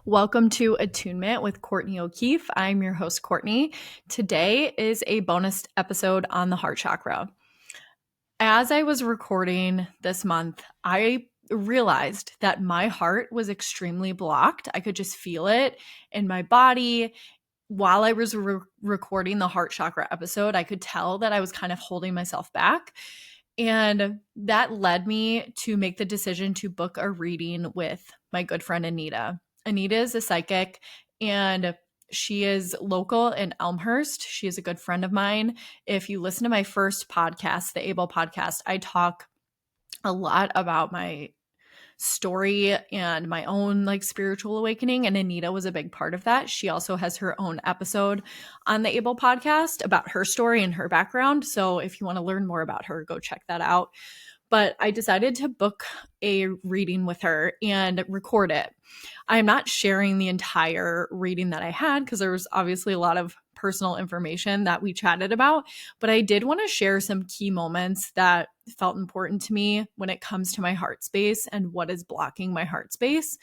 Welcome to Attunement with Courtney O'Keefe. I'm your host, Courtney. Today is a bonus episode on the Heart Chakra. As I was recording this month, I realized that my heart was extremely blocked. I could just feel it in my body. While I was recording the Heart Chakra episode, I could tell that I was kind of holding myself back. And that led me to make the decision to book a reading with my good friend Anita. Anita is a psychic and she is local in Elmhurst. She is a good friend of mine. If you listen to my first podcast, the Able podcast, I talk a lot about my story and my own spiritual awakening, and Anita was a big part of that. She also has her own episode on the Able podcast about her story and her background, so if you want to learn more about her, go check that out. But I decided to book a reading with her and record it. I'm not sharing the entire reading that I had because there was obviously a lot of personal information that we chatted about, but I did want to share some key moments that felt important to me when it comes to my heart space and what is blocking my heart space.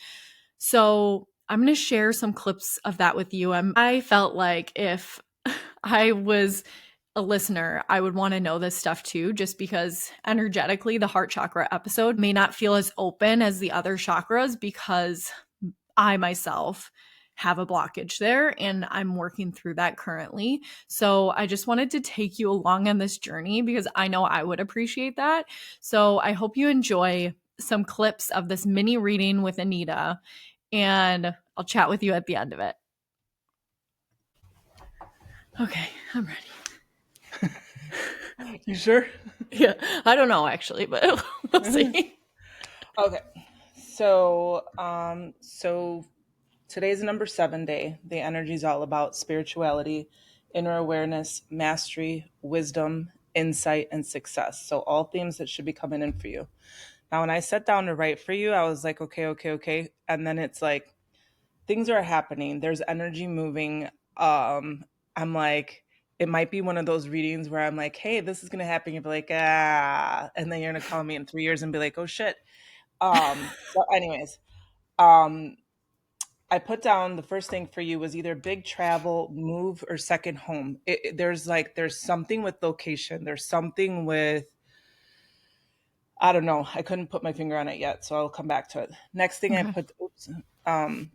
So I'm going to share some clips of that with you. I felt like if I was a listener, I would want to know this stuff too, just because energetically, the heart chakra episode may not feel as open as the other chakras because I myself have a blockage there and I'm working through that currently. So I just wanted to take you along on this journey because I know I would appreciate that. So I hope you enjoy some clips of this mini reading with Anita, and I'll chat with you at the end of it. Okay, I'm ready. You sure? Yeah, I don't know actually, but we'll see. Okay. So today's number 7 day. The energy is all about spirituality, inner awareness, mastery, wisdom, insight, and success. So all themes that should be coming in for you. Now, when I sat down to write for you, I was like, okay. And then it's like, things are happening. There's energy moving. I'm like, it might be one of those readings where I'm like, hey, this is going to happen. You'll be like, ah. And then you're going to call me in 3 years and be like, oh, shit. But anyways, um, I put down the first thing for you was either big travel, move, or second home. There's something with location. There's something with, I don't know. I couldn't put my finger on it yet, so I'll come back to it. Okay. Um,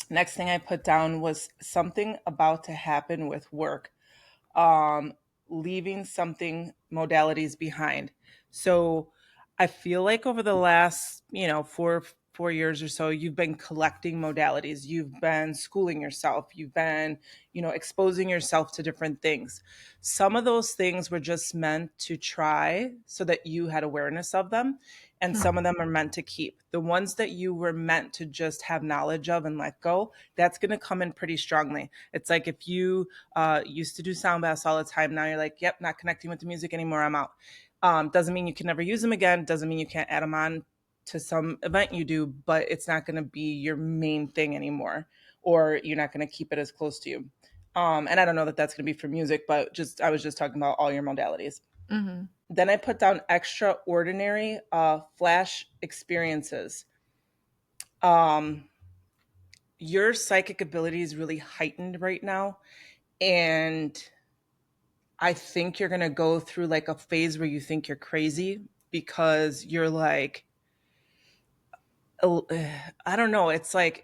Next thing I put down was something about to happen with work, um, leaving something modalities behind. So I feel like over the last, 4 years or so, you've been collecting modalities. You've been schooling yourself. You've been, exposing yourself to different things. Some of those things were just meant to try so that you had awareness of them. And Sure. some of them are meant to keep. The ones that you were meant to just have knowledge of and let go, that's going to come in pretty strongly. It's like if you used to do sound baths all the time. Now you're like, yep, not connecting with the music anymore. I'm out. Doesn't mean you can never use them again. Doesn't mean you can't add them on to some event you do, but it's not going to be your main thing anymore, or you're not going to keep it as close to you. And I don't know that that's going to be for music, but I was just talking about all your modalities. Mm-hmm. Then I put down extraordinary flash experiences. Um, your psychic ability is really heightened right now, and I think you're going to go through like a phase where you think you're crazy because you're like, I don't know. It's like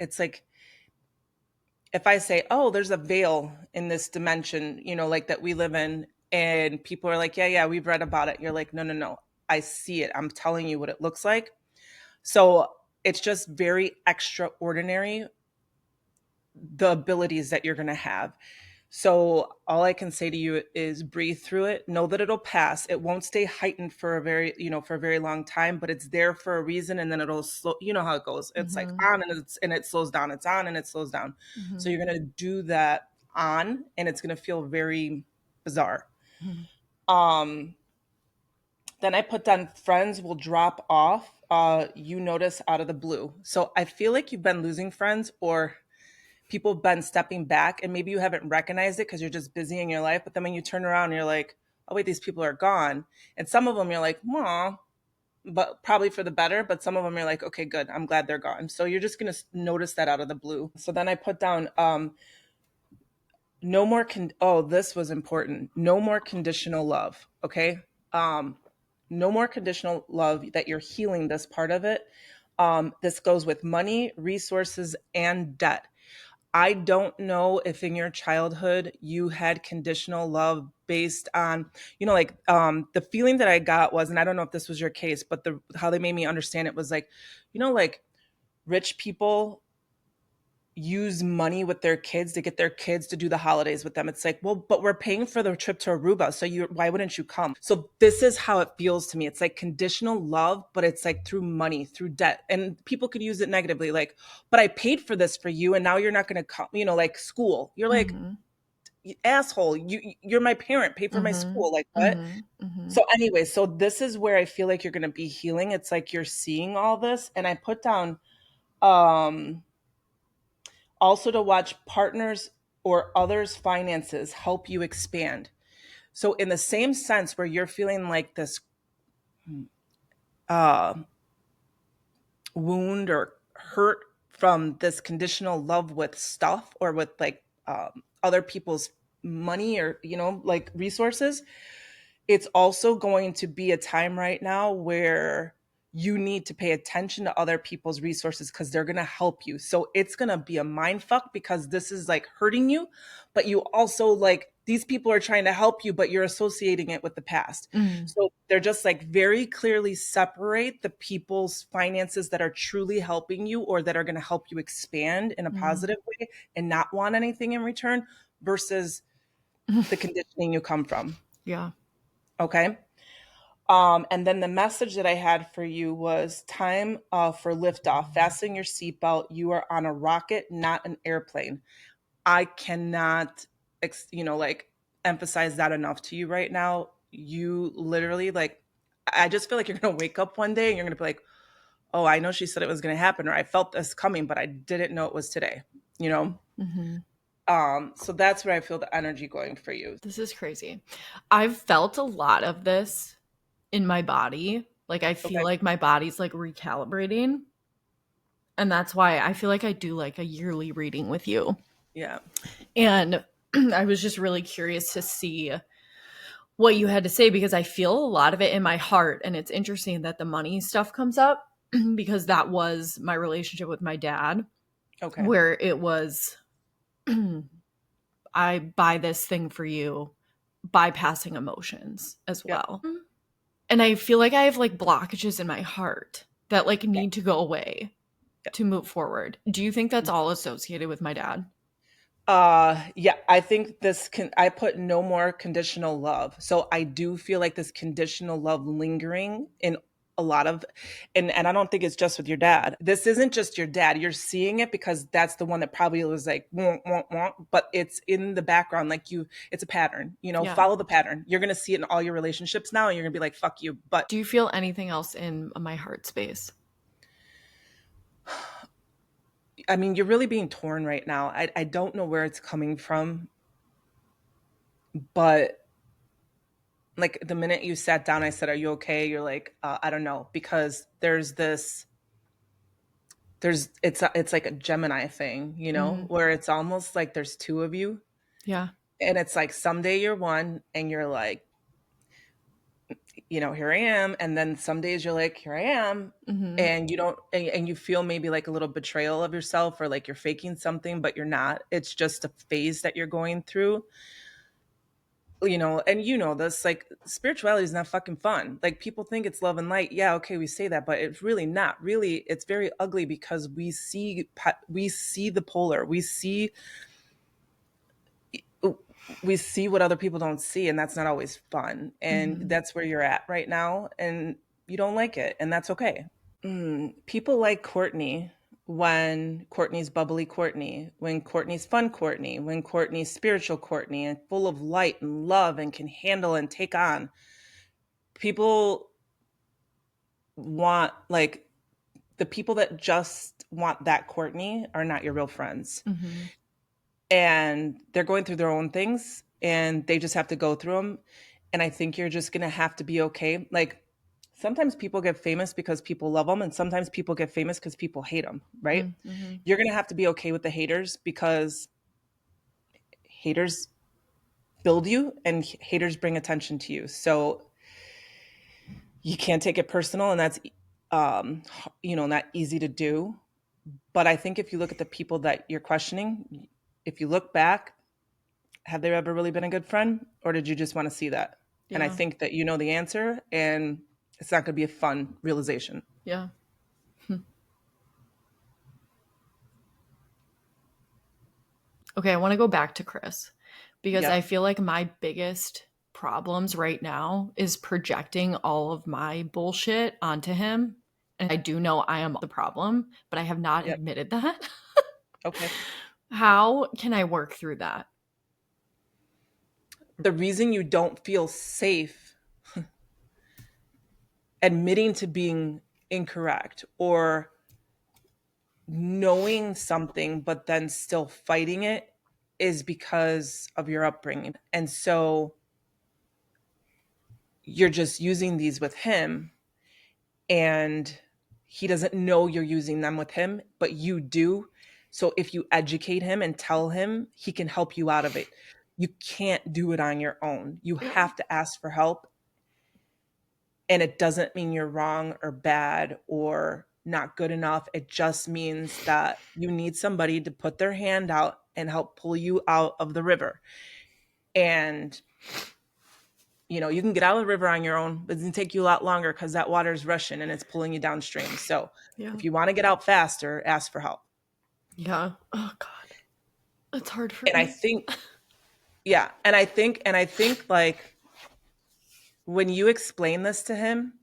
if I say, oh, there's a veil in this dimension, like that we live in, and people are like, yeah, we've read about it. You're like, no. I see it. I'm telling you what it looks like. So it's just very extraordinary, the abilities that you're going to have. So all I can say to you is breathe through it. Know that it'll pass. It won't stay heightened for a very long time, but it's there for a reason. And then it'll slow. You know how it goes. It's like Mm-hmm. on and it slows down. It's on and it slows down. Mm-hmm. So you're gonna do that on, and it's gonna feel very bizarre. Mm-hmm. Um, then I put down friends will drop off. You notice out of the blue. So I feel like you've been losing friends, or people have been stepping back, and maybe you haven't recognized it because you're just busy in your life. But then when you turn around, you're like, oh, wait, these people are gone. And some of them you're like, Aw, but probably for the better. But some of them are like, okay, good. I'm glad they're gone. So you're just going to notice that out of the blue. So then I put down, no more oh, this was important. No more conditional love. Okay. Um, no more conditional love, that you're healing this part of it. This goes with money, resources, and debt. I don't know if in your childhood you had conditional love based on, like, the feeling that I got was, and I don't know if this was your case, but how they made me understand it was like, like rich people use money with their kids to get their kids to do the holidays with them. It's like, well, but we're paying for the trip to Aruba, so why wouldn't you come? So this is how it feels to me. It's like conditional love, but it's like through money, through debt. And people could use it negatively, like, but I paid for this for you and now you're not going to come, like school. You're like, Mhm. asshole, you're my parent, pay for my Mhm. school. Like what? Mhm. Mhm. So anyway, so this is where I feel like you're going to be healing. It's like you're seeing all this, and I put down, um also to watch partners or others' finances help you expand. So, in the same sense, where you're feeling like this uh, wound or hurt from this conditional love with stuff or with like, other people's money, or, like resources, it's also going to be a time right now where you need to pay attention to other people's resources because they're going to help you. So it's going to be a mind fuck because this is like hurting you, but you also like these people are trying to help you, but you're associating it with the past. Mhm. So they're just like very clearly separate the people's finances that are truly helping you or that are going to help you expand in a Mhm. positive way and not want anything in return versus the conditioning you come from. Yeah. Okay. And then the message that I had for you was time, for liftoff. Fasten your seatbelt. You are on a rocket, not an airplane. I cannot, like emphasize that enough to you right now. You literally like, I just feel like you're going to wake up one day and you're going to be like, oh, I know she said it was going to happen, or I felt this coming, but I didn't know it was today, you know? Mhm. So that's where I feel the energy going for you. This is crazy. I've felt a lot of this in my body. Like I feel Okay. like my body's like recalibrating. And that's why I feel like I do like a yearly reading with you. Yeah. And I was just really curious to see what you had to say because I feel a lot of it in my heart. And it's interesting that the money stuff comes up because that was my relationship with my dad, Okay. where it was, I buy this thing for you, bypassing emotions as Yep. well. And I feel like I have like blockages in my heart that like Yeah. need to go away to move forward. Do you think that's all associated with my dad? Yeah, I think I put no more conditional love. So I do feel like this conditional love lingering in a lot of, and I don't think it's just with your dad. This isn't just your dad. You're seeing it because that's the one that probably was like, wonk, wonk, wonk, but it's in the background. Like it's a pattern, Yeah. follow the pattern. You're going to see it in all your relationships now and you're going to be like, fuck you. But Do you feel anything else in my heart space? I mean, you're really being torn right now. I don't know where it's coming from, but like the minute you sat down, I said, "Are you okay?" You're like, "I don't know," because it's like a Gemini thing, Hmm. where it's almost like there's two of you, Yeah. and it's like someday you're one, and you're like, here I am, and then some days you're like, here I am, Hmm. and you don't, and you feel maybe like a little betrayal of yourself, or like you're faking something, but you're not. It's just a phase that you're going through. And this, like, spirituality is not fucking fun. Like, people think it's love and light. Yeah, okay, we say that, but it's really not. Really, it's very ugly because we see the polar. We see what other people don't see, and that's not always fun. And Hmm. that's where you're at right now, and you don't like it, and that's okay. People like Courtney when Courtney's bubbly Courtney, when Courtney's fun Courtney, when Courtney's spiritual Courtney and full of light and love and can handle and take on. People want, like, the people that just want that Courtney are not your real friends. Hmm. And they're going through their own things and they just have to go through them. And I think you're just going to have to be okay. Like, sometimes people get famous because people love them, and sometimes people get famous because people hate them, right? Mm-hmm. You're going to have to be okay with the haters because haters build you and haters bring attention to you. So you can't take it personal, and that's not easy to do. But I think if you look at the people that you're questioning, if you look back, have they ever really been a good friend, or did you just want to see that? And I Yeah. think that you know the answer, and it's not going to be a fun realization. Yeah. Okay, I want to go back to Chris because I Yep. feel like my biggest problems right now is projecting all of my bullshit onto him. And I do know I am the problem, but I have not Yep. admitted that. Okay. How can I work through that? The reason you don't feel safe admitting to being incorrect or knowing something but then still fighting it is because of your upbringing. And so you're just using these with him, and he doesn't know you're using them with him, but you do. So if you educate him and tell him, he can help you out of it. You can't do it on your own. You Yeah. have to ask for help. And it doesn't mean you're wrong or bad or not good enough. It just means that you need somebody to put their hand out and help pull you out of the river. And you can get out of the river on your own, but it's going to take you a lot longer because that water is rushing and it's pulling you downstream. So Yeah. if you want to get out faster, ask for help. Yeah. Oh God. That's hard for And I me. think, yeah. And I think like when you explain this to him,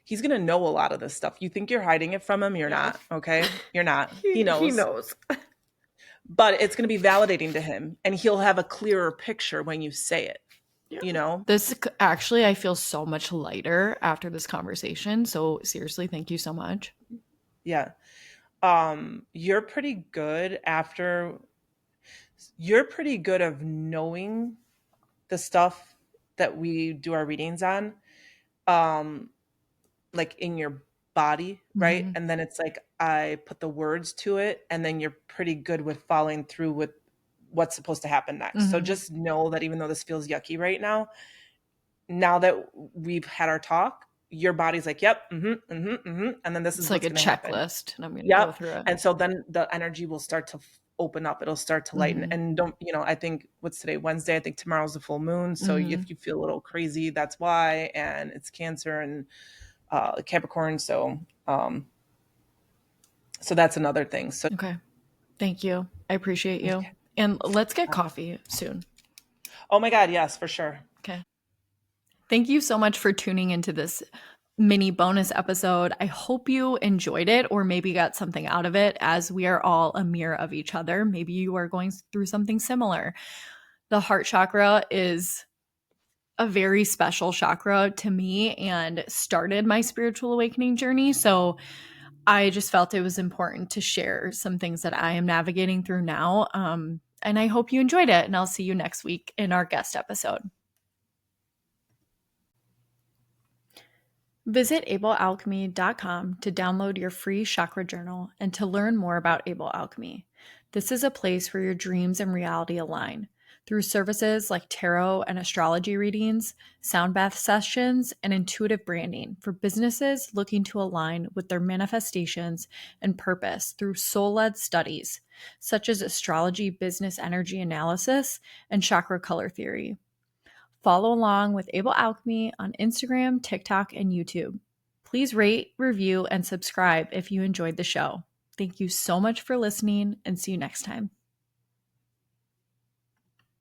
he's going to know a lot of this stuff. You think you're hiding it from him. You're Yeah. not. Okay. You're not. He He knows, knows. but it's going to be validating to him, and he'll have a clearer picture when you say it, Yeah. you know? This actually, I feel so much lighter after this conversation. So seriously, thank you so much. Yeah. You're pretty good after you're pretty good of knowing the stuff that we do our readings on, um like in your body, right? Mhm. And then it's like I put the words to it, and then you're pretty good with following through with what's supposed to happen next. So Mhm. just know that even though this feels yucky right now that we've had our talk, your body's like, yep, and then this It's is like what's a going to happen. checklist, and I'm going to go Yep. through it. And so then the energy will start to open up. It'll start to lighten. Mhm. And I think what's today? Wednesday. I think tomorrow's the full moon. So Mhm. if you feel a little crazy, that's why. And it's Cancer and Capricorn. So that's another thing. So Okay. Thank you. I appreciate you. okay. And let's get coffee soon. Oh my God, yes, for sure. Okay. Thank you so much for tuning into this mini bonus episode. I hope you enjoyed it or maybe got something out of it, as we are all a mirror of each other. Maybe you are going through something similar. The heart chakra is a very special chakra to me and started my spiritual awakening journey. So I just felt it was important to share some things that I am navigating through now. And I hope you enjoyed it. And I'll see you next week in our guest episode. Visit ablealchemy.com to download your free chakra journal and to learn more about Able Alchemy. This is a place where your dreams and reality align through services like tarot and astrology readings, sound bath sessions, and intuitive branding for businesses looking to align with their manifestations and purpose through soul-led studies such as astrology, business energy analysis, and chakra color theory. Follow along with Able Alchemy on Instagram, TikTok, and YouTube. Please rate, review, and subscribe if you enjoyed the show. Thank you so much for listening, and see you next time.